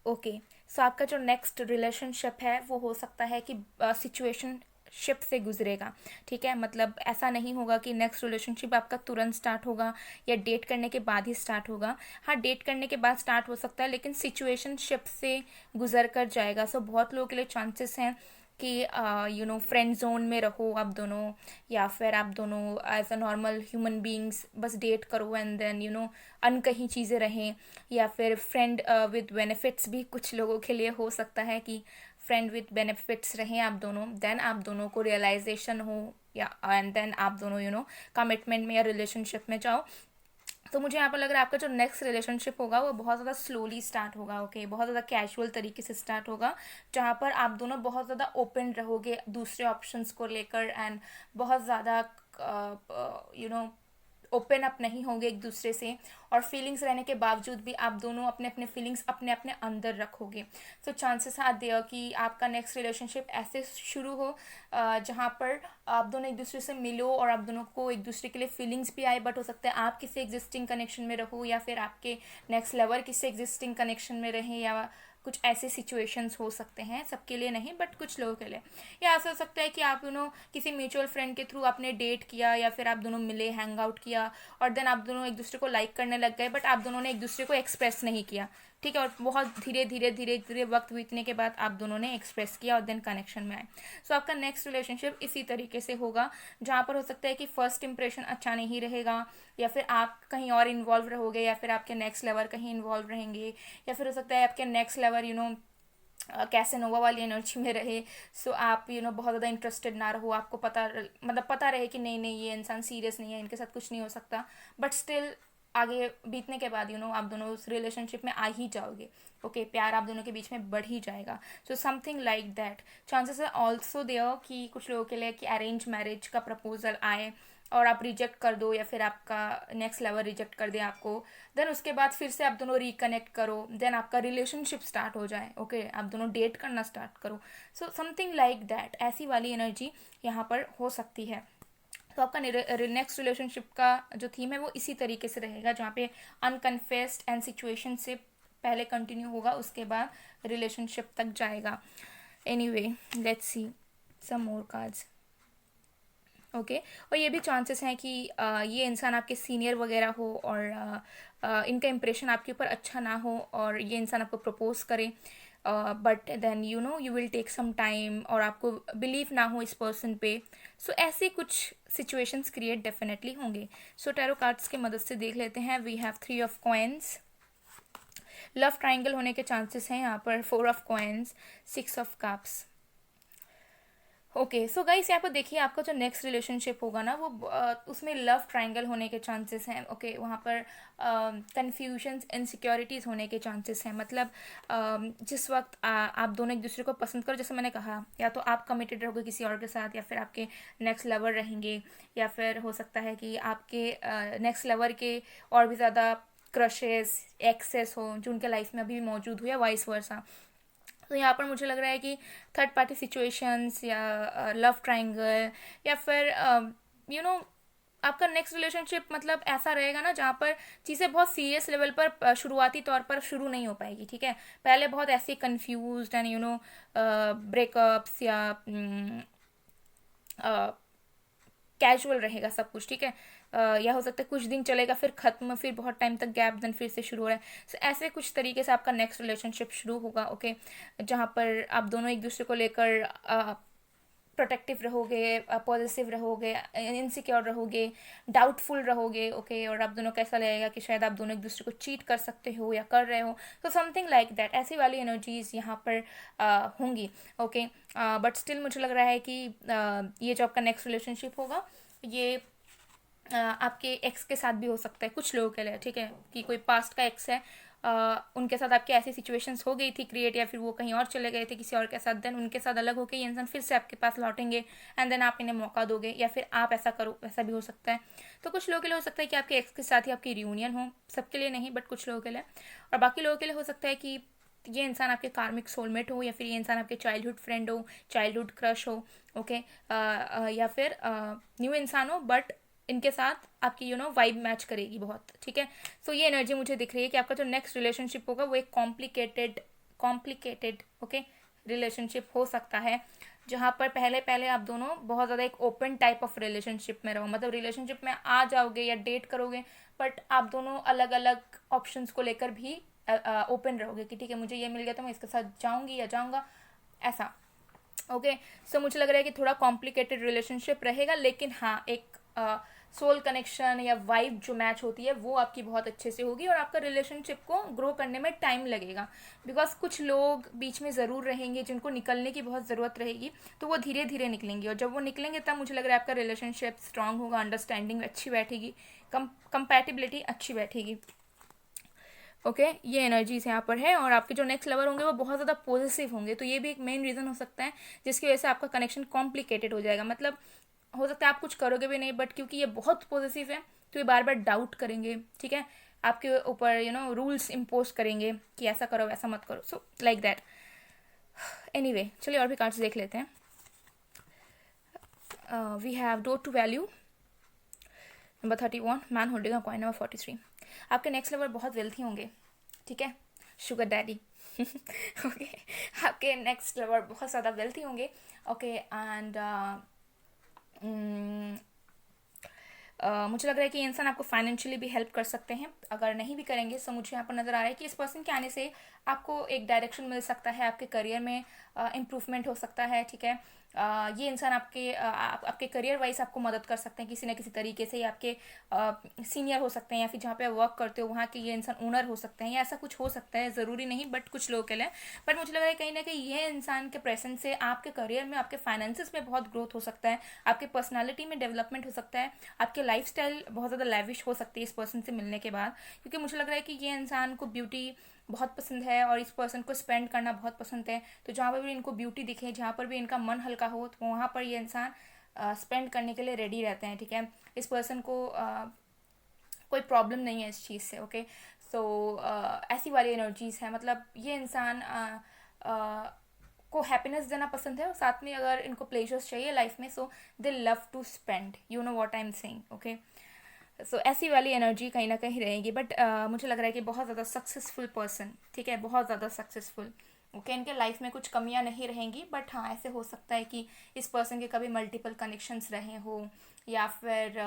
okay. So आपका जो नेक्स्ट रिलेशनशिप है वो हो सकता है कि सिचुएशनशिप से गुजरेगा, ठीक है। मतलब ऐसा नहीं होगा कि नेक्स्ट रिलेशनशिप आपका तुरंत स्टार्ट होगा या डेट करने के बाद ही स्टार्ट होगा। हाँ, डेट करने के बाद स्टार्ट हो सकता है, लेकिन सिचुएशनशिप से गुजर कर जाएगा। सो बहुत लोगों के लिए चांसेस हैं कि फ्रेंड जोन में रहो आप दोनों, या फिर आप दोनों as a normal human beings बस डेट करो एंड देन अनकहीं चीज़ें रहें, या फिर फ्रेंड विद बेनिफिट्स भी कुछ लोगों के लिए हो सकता है कि फ्रेंड विद बेनिफिट्स रहें आप दोनों, देन आप दोनों को रियलाइजेशन हो, या एंड देन आप दोनों कमिटमेंट में या रिलेशनशिप में जाओ। तो मुझे यहाँ पर लग रहा है आपका जो नेक्स्ट रिलेशनशिप होगा वो बहुत ज़्यादा स्लोली स्टार्ट होगा, ओके, बहुत ज़्यादा कैजुअल तरीके से स्टार्ट होगा, जहाँ पर आप दोनों बहुत ज़्यादा ओपन रहोगे दूसरे ऑप्शंस को लेकर, एंड बहुत ज़्यादा ओपन अप नहीं होंगे एक दूसरे से, और फीलिंग्स रहने के बावजूद भी आप दोनों अपने अपने फीलिंग्स अपने अपने अंदर रखोगे। सो चांसेस आर देयर कि आपका नेक्स्ट रिलेशनशिप ऐसे शुरू हो जहाँ पर आप दोनों एक दूसरे से मिलो और आप दोनों को एक दूसरे के लिए फीलिंग्स भी आए, बट हो सकता है आप किसी एग्जिस्टिंग कनेक्शन में रहो, या फिर आपके नेक्स्ट लवर किसी एग्जिस्टिंग कनेक्शन में रहें, या कुछ ऐसे सिचुएशंस हो सकते हैं, सबके लिए नहीं बट कुछ लोगों के लिए। या ऐसा हो सकता है कि आप किसी म्यूचुअल फ्रेंड के थ्रू आपने डेट किया, या फिर आप दोनों मिले, हैंग आउट किया, और देन आप दोनों एक दूसरे को लाइक करने लग गए, बट आप दोनों ने एक दूसरे को एक्सप्रेस नहीं किया, ठीक है। और बहुत धीरे धीरे धीरे धीरे वक्त बीतने के बाद आप दोनों ने एक्सप्रेस किया और देन कनेक्शन में आए। सो आपका नेक्स्ट रिलेशनशिप इसी तरीके से होगा, जहाँ पर हो सकता है कि फर्स्ट इंप्रेशन अच्छा नहीं रहेगा, या फिर आप कहीं और इन्वॉल्व रहोगे, या फिर आपके नेक्स्ट लेवल कहीं इन्वॉल्व रहेंगे, या फिर हो सकता है आपके नेक्स्ट लेवल कैसेनोवा वाली एनर्जी में रहे। सो आप बहुत ज़्यादा इंटरेस्टेड ना रहो, आपको पता रहे कि नहीं नहीं ये इंसान सीरियस नहीं है, इनके साथ कुछ नहीं हो सकता, बट स्टिल आगे बीतने के बाद आप दोनों उस रिलेशनशिप में आ ही जाओगे, ओके, प्यार आप दोनों के बीच में बढ़ ही जाएगा। So something like that. Chances है ऑल्सो देयर कि कुछ लोगों के लिए कि अरेंज मैरिज का प्रपोजल आए और आप रिजेक्ट कर दो, या फिर आपका नेक्स्ट लेवल रिजेक्ट कर दे आपको, देन उसके बाद फिर से आप दोनों रिकनेक्ट करो, देन आपका रिलेशनशिप स्टार्ट हो जाए, ओके, आप दोनों डेट करना स्टार्ट करो। सो समथिंग लाइक दैट, ऐसी वाली एनर्जी यहाँ पर हो सकती है। तो आपका नेक्स्ट रिलेशनशिप का जो थीम है वो इसी तरीके से रहेगा, जहाँ पे अनकन्फेस्ड एंड सिचुएशन से पहले कंटिन्यू होगा, उसके बाद रिलेशनशिप तक जाएगा। Anyway, let's see some more cards, okay. और ये भी चांसेस हैं कि ये इंसान आपके सीनियर वगैरह हो, और इनका इम्प्रेशन आपके ऊपर अच्छा ना हो, और ये इंसान आपको प्रपोज करे, but then you will take some time, और आपको बिलीव ना हो इस पर्सन पे। सो ऐसे कुछ सिचुएशंस क्रिएट डेफिनेटली होंगे। सो टैरो कार्ड्स की मदद से देख लेते हैं। We have 3 of coins, love triangle होने के चांसेस हैं यहाँ पर, 4 of coins, 6 of cups, okay. So guys, यहाँ पर देखिए आपका जो नेक्स्ट रिलेशनशिप होगा ना वो उसमें लव ट्रायंगल होने के चांसेस हैं, ओके। वहाँ पर कन्फ्यूजन्स, इनसिक्योरिटीज़ होने के चांसेस हैं। मतलब जिस वक्त आप दोनों एक दूसरे को पसंद करो, जैसे मैंने कहा, या तो आप कमिटेड रहोगे किसी और के साथ, या फिर आपके नेक्स्ट लवर रहेंगे, या फिर हो सकता है कि आपके नेक्स्ट लवर के और भी ज़्यादा क्रशेस, एक्सेस हो जो उनके लाइफ में अभी भी मौजूद हो, या वाइस वर्सा। तो यहाँ पर मुझे लग रहा है कि थर्ड पार्टी सिचुएशंस या लव ट्रायंगल या फिर आपका नेक्स्ट रिलेशनशिप मतलब ऐसा रहेगा ना जहाँ पर चीज़ें बहुत सीरियस लेवल पर शुरुआती तौर पर शुरू नहीं हो पाएगी, ठीक है। पहले बहुत ऐसे कंफ्यूज्ड एंड ब्रेकअप्स या कैजुअल रहेगा सब कुछ, ठीक है। या हो सकता है कुछ दिन चलेगा फिर खत्म, फिर बहुत टाइम तक गैप, देन फिर से शुरू हो रहा है। So, ऐसे कुछ तरीके से आपका नेक्स्ट रिलेशनशिप शुरू होगा, ओके। जहाँ पर आप दोनों एक दूसरे को लेकर प्रोटेक्टिव रहोगे, पॉजिटिव रहोगे, इनसिक्योर रहोगे, डाउटफुल रहोगे, ओके। और आप दोनों को ऐसा लगेगा कि शायद आप दोनों एक दूसरे को चीट कर सकते हो या कर रहे हो, तो समथिंग लाइक दैट, ऐसी वाली एनर्जीज यहाँ पर होंगी, ओके। बट स्टिल मुझे लग रहा है कि ये जो आपका नेक्स्ट रिलेशनशिप होगा ये आपके एक्स के साथ भी हो सकता है कुछ लोगों के लिए, ठीक है। कि कोई पास्ट का एक्स है, उनके साथ आपकी ऐसी सिचुएशंस हो गई थी क्रिएट, या फिर वो कहीं और चले गए थे किसी और के साथ, देन उनके साथ अलग होकर ये इंसान फिर से आपके पास लौटेंगे एंड देन आप इन्हें मौका दोगे, या फिर आप ऐसा करो, ऐसा भी हो सकता है। तो कुछ लोगों के लिए हो सकता है कि आपके एक्स के साथ ही आपकी रियूनियन हो, सबके लिए नहीं बट कुछ लोगों के लिए। और बाकी लोगों के लिए हो सकता है कि ये इंसान आपके कार्मिक सोलमेट हो, या फिर ये इंसान आपके चाइल्डहुड फ्रेंड हो, चाइल्डहुड क्रश हो, ओके। या फिर न्यू इंसान हो बट इनके साथ आपकी वाइब मैच करेगी बहुत, ठीक है। सो ये एनर्जी मुझे दिख रही है कि आपका जो नेक्स्ट रिलेशनशिप होगा वो एक कॉम्प्लिकेटेड ओके रिलेशनशिप हो सकता है, जहाँ पर पहले पहले आप दोनों बहुत ज़्यादा एक ओपन टाइप ऑफ रिलेशनशिप में रहो, मतलब रिलेशनशिप में आ जाओगे या डेट करोगे बट आप दोनों अलग अलग ऑप्शंस को लेकर भी ओपन रहोगे कि ठीक है मुझे ये मिल गया तो मैं इसके साथ जाऊंगी या जाऊंगा, ऐसा, ओके। सो मुझे लग रहा है कि थोड़ा कॉम्प्लिकेटेड रिलेशनशिप रहेगा, लेकिन हाँ एक सोल कनेक्शन या वाइब जो मैच होती है वो आपकी बहुत अच्छे से होगी, और आपका रिलेशनशिप को ग्रो करने में टाइम लगेगा, बिकॉज कुछ लोग बीच में ज़रूर रहेंगे जिनको निकलने की बहुत ज़रूरत रहेगी, तो वो धीरे धीरे निकलेंगे, और जब वो निकलेंगे तब मुझे लग रहा है आपका रिलेशनशिप स्ट्रांग होगा, अंडरस्टैंडिंग अच्छी बैठेगी, कंपैटिबिलिटी अच्छी बैठेगी, ओके। ये एनर्जीज यहाँ पर है। और आपके जो नेक्स्ट लवर होंगे वो बहुत ज़्यादा पॉजिटिव होंगे, तो ये भी एक मेन रीज़न हो सकता है जिसकी वजह से आपका कनेक्शन कॉम्प्लिकेटेड हो जाएगा, मतलब हो सकता है आप कुछ करोगे भी नहीं बट क्योंकि ये बहुत पॉजिटिव है तो ये बार बार डाउट करेंगे, ठीक है, आपके ऊपर रूल्स इम्पोज करेंगे कि ऐसा करो वैसा मत करो, सो लाइक दैट। एनीवे चलिए और भी कार्ड्स देख लेते हैं। We have door two value number 31, man holding a coin number 43। आपके नेक्स्ट लेवल बहुत वेल्थी होंगे, ठीक है, शुगर डैडी ओके। आपके नेक्स्ट लेवल बहुत ज़्यादा वेल्थी होंगे, ओके। एंड मुझे लग रहा है कि ये इंसान आपको फाइनेंशियली भी हेल्प कर सकते हैं, अगर नहीं भी करेंगे तो मुझे यहाँ पर नज़र आ रहा है कि इस पर्सन के आने से आपको एक डायरेक्शन मिल सकता है, आपके करियर में इम्प्रूवमेंट हो सकता है, ठीक है। ये इंसान आपके करियर वाइज आपको मदद कर सकते हैं किसी न किसी तरीके से, या आपके सीनियर हो सकते हैं, या फिर जहाँ पे आप वर्क करते हो वहाँ के ये इंसान ओनर हो सकते हैं, या ऐसा कुछ हो सकता है, ज़रूरी नहीं बट कुछ लोगों के लिए। बट मुझे लग रहा है कहीं ना कहीं ये इंसान के प्रेजेंस से आपके करियर में, आपके फाइनेंसिस में बहुत ग्रोथ हो सकता है, आपके पर्सनालिटी में डेवलपमेंट हो सकता है, आपके लाइफस्टाइल बहुत ज़्यादा लैविश हो सकती है इस पर्सन से मिलने के बाद, क्योंकि मुझे लग रहा है कि ये इंसान को ब्यूटी बहुत पसंद है और इस पर्सन को स्पेंड करना बहुत पसंद है, तो जहाँ पर भी इनको ब्यूटी दिखे, जहाँ पर भी इनका मन हल्का हो, तो वहाँ पर ये इंसान स्पेंड करने के लिए रेडी रहते हैं, ठीक है। इस पर्सन को कोई प्रॉब्लम नहीं है इस चीज़ से, ओके। सो ऐसी वाली एनर्जीज है, मतलब ये इंसान को हैप्पीनेस देना पसंद है, और साथ में अगर इनको प्लेजर्स चाहिए लाइफ में, so they love to spend, you know what I am saying, okay. So ऐसी वाली एनर्जी कहीं ना कहीं रहेगी, बट मुझे लग रहा है कि बहुत ज़्यादा सक्सेसफुल पर्सन, ठीक है, बहुत ज़्यादा सक्सेसफुल, ओके। इनके लाइफ में कुछ कमियां नहीं रहेंगी, बट हाँ ऐसे हो सकता है कि इस पर्सन के कभी मल्टीपल कनेक्शंस रहे हो, या फिर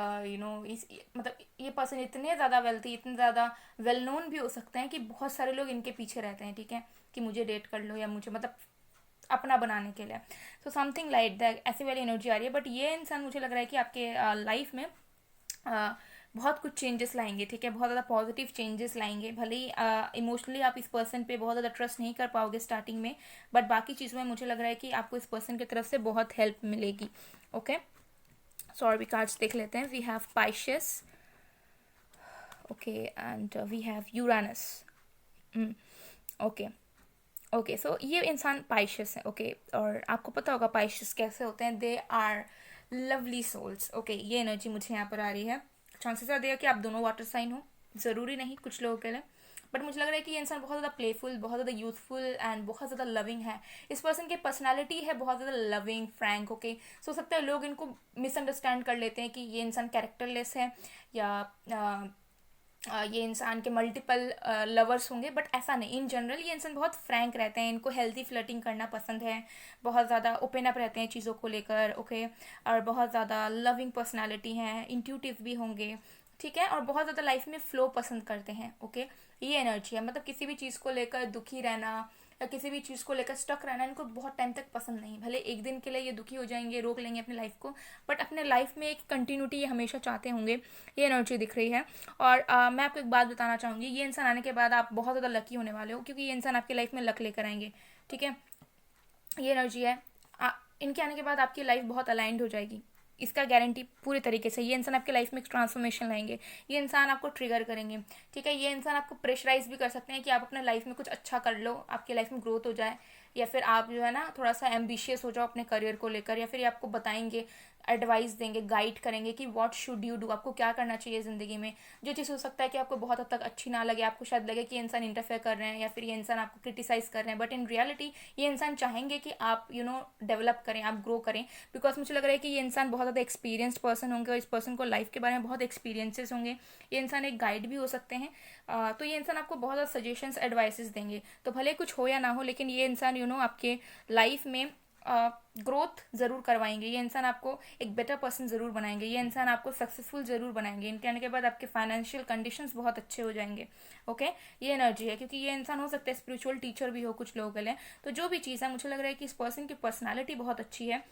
इस मतलब ये पर्सन इतने ज़्यादा वेल्थी, इतने ज़्यादा वेल नोन भी हो सकते हैं कि बहुत सारे लोग इनके पीछे रहते हैं, ठीक है, कि मुझे डेट कर लो या मुझे मतलब अपना बनाने के लिए, तो समथिंग लाइक दैट, ऐसी वाली एनर्जी आ रही है। बट ये इंसान मुझे लग रहा है कि आपके लाइफ में बहुत कुछ चेंजेस लाएंगे, ठीक है, बहुत ज़्यादा पॉजिटिव चेंजेस लाएंगे, भले ही इमोशनली आप इस पर्सन पे बहुत ज़्यादा ट्रस्ट नहीं कर पाओगे स्टार्टिंग में, बट बाकी चीज़ों में मुझे लग रहा है कि आपको इस पर्सन की तरफ से बहुत हेल्प मिलेगी, ओके। सो और भी कार्ड्स देख लेते हैं। We have Pisces, okay, and we have Uranus, okay okay. So ये इंसान पाइशियस है, ओके, और आपको पता होगा पाइशियस कैसे होते हैं, they are lovely souls, okay. ये एनर्जी मुझे यहाँ पर आ रही है, चांसेस आर देयर कि आप दोनों वाटर साइन हो, ज़रूरी नहीं कुछ लोगों के लिए, बट मुझे लग रहा है कि ये इंसान बहुत ज़्यादा प्लेफुल, बहुत ज़्यादा यूथफुल एंड बहुत ज़्यादा लविंग है। इस पर्सन की पर्सनैलिटी है बहुत ज़्यादा लविंग, फ्रैंक, ओके। सो सकता है लोग इनको मिसअंडरस्टैंड कर लेते हैं कि ये इंसान कैरेक्टरलेस है या ये इंसान के मल्टीपल लवर्स होंगे, बट ऐसा नहीं। इन जनरल ये इंसान बहुत फ्रैंक रहते हैं, इनको हेल्दी फ्लर्टिंग करना पसंद है, बहुत ज़्यादा ओपन अप रहते हैं चीज़ों को लेकर, ओके। और बहुत ज़्यादा लविंग पर्सनालिटी हैं, इंट्यूटिव भी होंगे, ठीक है। और बहुत ज़्यादा लाइफ में फ़्लो पसंद करते हैं, ओके। ये एनर्जी है, मतलब किसी भी चीज़ को लेकर दुखी रहना या किसी भी चीज़ को लेकर स्टक रहना इनको बहुत टाइम तक पसंद नहीं। भले एक दिन के लिए ये दुखी हो जाएंगे, रोक लेंगे अपनी लाइफ को, बट अपने लाइफ में एक कंटिन्यूटी ये हमेशा चाहते होंगे। ये एनर्जी दिख रही है। और मैं आपको एक बात बताना चाहूँगी, ये इंसान आने के बाद आप बहुत ज़्यादा लकी होने वाले हो, क्योंकि ये इंसान आपकी लाइफ में लक लेकर आएंगे, ठीक है। ये एनर्जी है। इनके आने के बाद आपकी लाइफ बहुत अलाइंड हो जाएगी, इसका गारंटी पूरे तरीके से। ये इंसान आपके लाइफ में एक ट्रांसफॉर्मेशन लाएंगे, ये इंसान आपको ट्रिगर करेंगे, ठीक है। ये इंसान आपको प्रेशराइज भी कर सकते हैं कि आप अपने लाइफ में कुछ अच्छा कर लो, आपकी लाइफ में ग्रोथ हो जाए, या फिर आप जो है ना थोड़ा सा एम्बिशियस हो जाओ अपने करियर को लेकर, या फिर ये आपको बताएंगे, एडवाइस देंगे, गाइड करेंगे कि व्हाट शुड यू डू, आपको क्या करना चाहिए ज़िंदगी में। जो चीज़ हो सकता है कि आपको बहुत हद तक अच्छी ना लगे, आपको शायद लगे कि ये इंसान इंटरफेयर कर रहे हैं या फिर ये इंसान आपको क्रिटिसाइज कर रहे हैं, बट इन रियलिटी ये इंसान चाहेंगे कि आप डेवलप करें, आप ग्रो करें। बिकॉज मुझे लग रहा है कि ये इंसान बहुत ज़्यादा एक्सपीरियंस्ड पर्सन होंगे और इस पर्सन को लाइफ के बारे में बहुत एक्सपीरियंसेस होंगे। ये इंसान एक गाइड भी हो सकते हैं। तो ये इंसान आपको बहुत ज़्यादा सजेशंस, एडवाइसेस देंगे। तो भले कुछ हो या ना हो, लेकिन ये इंसान आपके लाइफ में ग्रोथ ज़रूर करवाएंगे। ये इंसान आपको एक बेटर पर्सन ज़रूर बनाएंगे, ये इंसान आपको सक्सेसफुल ज़रूर बनाएंगे। इनके आने के बाद आपके फाइनेंशियल कंडीशंस बहुत अच्छे हो जाएंगे, ओके। ये एनर्जी है, क्योंकि ये इंसान हो सकता है स्पिरिचुअल टीचर भी हो कुछ लोगों के लिए। तो जो भी चीज़ है, मुझे लग रहा है कि इस पर्सन की पर्सनैलिटी बहुत अच्छी है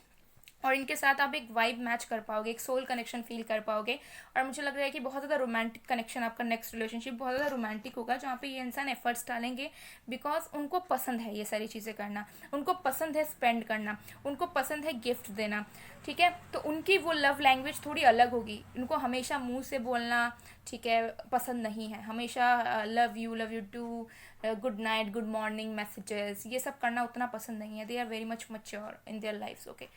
और इनके साथ आप एक वाइब मैच कर पाओगे, एक सोल कनेक्शन फील कर पाओगे। और मुझे लग रहा है कि बहुत ज़्यादा रोमांटिक कनेक्शन, आपका नेक्स्ट रिलेशनशिप बहुत ज़्यादा रोमांटिक होगा, जहाँ पे ये इंसान एफर्ट्स डालेंगे बिकॉज उनको पसंद है ये सारी चीज़ें करना, उनको पसंद है स्पेंड करना, उनको पसंद है गिफ्ट देना, ठीक है। तो उनकी वो लव लैंग्वेज थोड़ी अलग होगी, उनको हमेशा मुंह से बोलना, ठीक है, पसंद नहीं है। हमेशा love you too, good night, good morning messages, ये सब करना उतना पसंद नहीं है। They are very much mature in their lives, okay.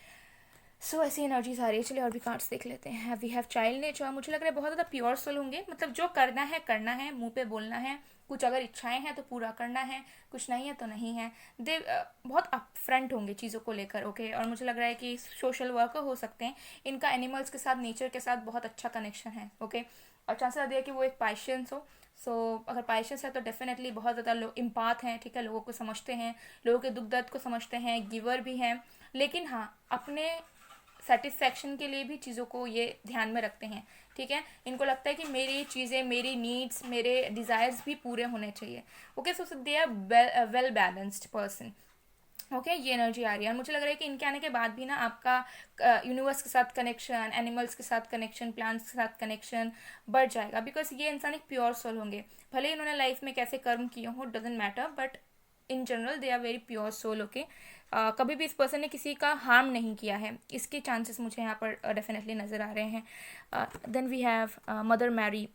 So ऐसी एनर्जीज आ रही है। चलिए और भी कार्ड्स देख लेते हैं। वी हैव चाइल्ड नेचर, मुझे लग रहा है बहुत ज़्यादा प्योर सोल होंगे, मतलब जो करना है, मुंह पे बोलना है, कुछ अगर इच्छाएं हैं तो पूरा करना है, कुछ नहीं है तो नहीं है। दे बहुत अपफ्रंट होंगे चीज़ों को लेकर, ओके। और मुझे लग रहा है कि सोशल वर्कर हो सकते हैं, इनका एनिमल्स के साथ, नेचर के साथ बहुत अच्छा कनेक्शन है, ओके। और चांसेस ज़्यादा है कि वो एक पैशंस हो। सो अगर पैशंस है तो डेफिनेटली बहुत ज़्यादा लोग इम्पाथ हैं, ठीक है, लोगों को समझते हैं, लोगों के दुख दर्द को समझते हैं, गिवर भी हैं, लेकिन हाँ अपने सेटिस्फैक्शन के लिए भी चीज़ों को ये ध्यान में रखते हैं, ठीक है। इनको लगता है कि मेरी चीज़ें, मेरी नीड्स, मेरे डिज़ायर्स भी पूरे होने चाहिए, okay. So they are well balanced person, okay. ये एनर्जी आ रही है। और मुझे लग रहा है कि इनके आने के बाद भी ना आपका यूनिवर्स के साथ कनेक्शन, एनिमल्स के साथ कनेक्शन, प्लांट्स के साथ कनेक्शन बढ़ जाएगा, बिकॉज ये इंसान एक प्योर सोल होंगे। भले इन्होंने लाइफ में कैसे कर्म किए हो, doesn't matter, but in general they are very pure soul, okay. कभी भी इस पर्सन ने किसी का हार्म नहीं किया है, इसके चांसेस मुझे यहाँ पर डेफिनेटली नज़र आ रहे हैं। Then we have mother Mary,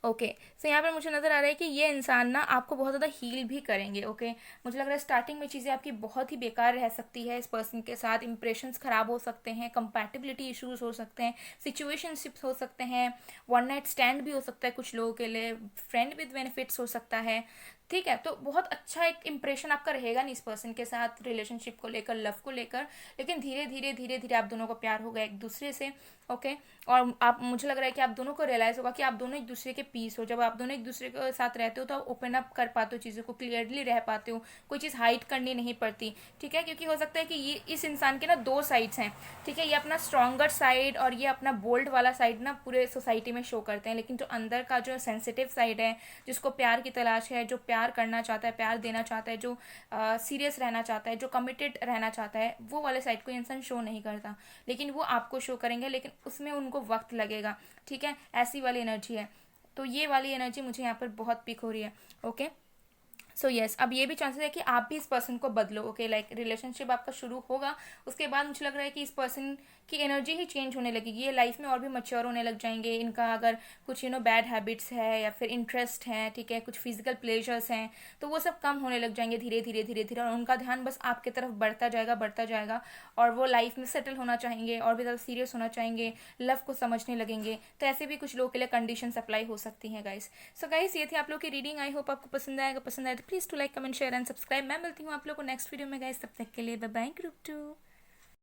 okay. So यहाँ पर मुझे नज़र आ रहा है कि ये इंसान ना आपको बहुत ज़्यादा हील भी करेंगे, ओके। मुझे लग रहा है स्टार्टिंग में चीज़ें आपकी बहुत ही बेकार रह सकती है इस पर्सन के साथ, इंप्रेशंस ख़राब हो सकते हैं, कंपैटिबिलिटी इश्यूज हो सकते हैं, सिचुएशनशिप्स हो सकते हैं, वन नाइट स्टैंड भी हो सकता है कुछ लोगों के लिए, फ्रेंड विद बेनिफिट्स हो सकता है, ठीक है। तो बहुत अच्छा एक इंप्रेशन आपका रहेगा नहीं इस पर्सन के साथ, रिलेशनशिप को लेकर, लव को लेकर, लेकिन धीरे धीरे धीरे धीरे आप दोनों को प्यार होगा एक दूसरे से, ओके। और आप, मुझे लग रहा है कि आप दोनों को रियलाइज़ होगा कि आप दोनों एक दूसरे के पीस हो। जब आप दोनों एक दूसरे के साथ रहते हो तो आप ओपन अप कर पाते हो चीज़ों को, क्लियरली रह पाते हो, कोई चीज़ हाइड करनी नहीं पड़ती, ठीक है। क्योंकि हो सकता है कि ये इस इंसान के ना दो साइड्स हैं, ठीक है। ये अपना स्ट्रॉन्गर साइड और ये अपना बोल्ड वाला साइड ना पूरे सोसाइटी में शो करते हैं, लेकिन जो अंदर का जो सेंसिटिव साइड है, जिसको प्यार की तलाश है, जो प्यार करना चाहता है, प्यार देना चाहता है, जो सीरियस रहना चाहता है, जो कमिटेड रहना चाहता है, वो वाले साइड को इंसान शो नहीं करता, लेकिन वो आपको शो करेंगे, लेकिन उसमें उनको वक्त लगेगा, ठीक है। ऐसी वाली एनर्जी है। तो ये वाली एनर्जी मुझे यहाँ पर बहुत पिक हो रही है, ओके। सो यस, अब ये भी चांसेस है कि आप भी इस पर्सन को बदलो। ओके, लाइक रिलेशनशिप आपका शुरू होगा, उसके बाद मुझे लग रहा है कि इस पर्सन की एनर्जी ही चेंज होने लगेगी, ये लाइफ में और भी मच्योर होने लग जाएंगे। इनका अगर कुछ बैड हैबिट्स है या फिर इंटरेस्ट है, ठीक है, कुछ फिजिकल प्लेजर्स हैं, तो वो सब कम होने लग जाएंगे धीरे धीरे धीरे धीरे, और उनका ध्यान बस आपके तरफ बढ़ता जाएगा बढ़ता जाएगा। और वो लाइफ में सेटल होना चाहेंगे और भी ज़्यादा सीरियस होना चाहेंगे, लव को समझने लगेंगे। तो ऐसे भी कुछ लोगों के लिए कंडीशन अप्लाई हो सकती हैं गाइस। सो गाइस, ये थी आप लोग की रीडिंग। आई होप आपको पसंद आएगा, पसंद आए तो please to like comment share and subscribe. मैं मिलती हूँ आप लोग को नेक्स्ट वीडियो में गाइस, तब तक के लिए बाय बाय ग्रुप 2।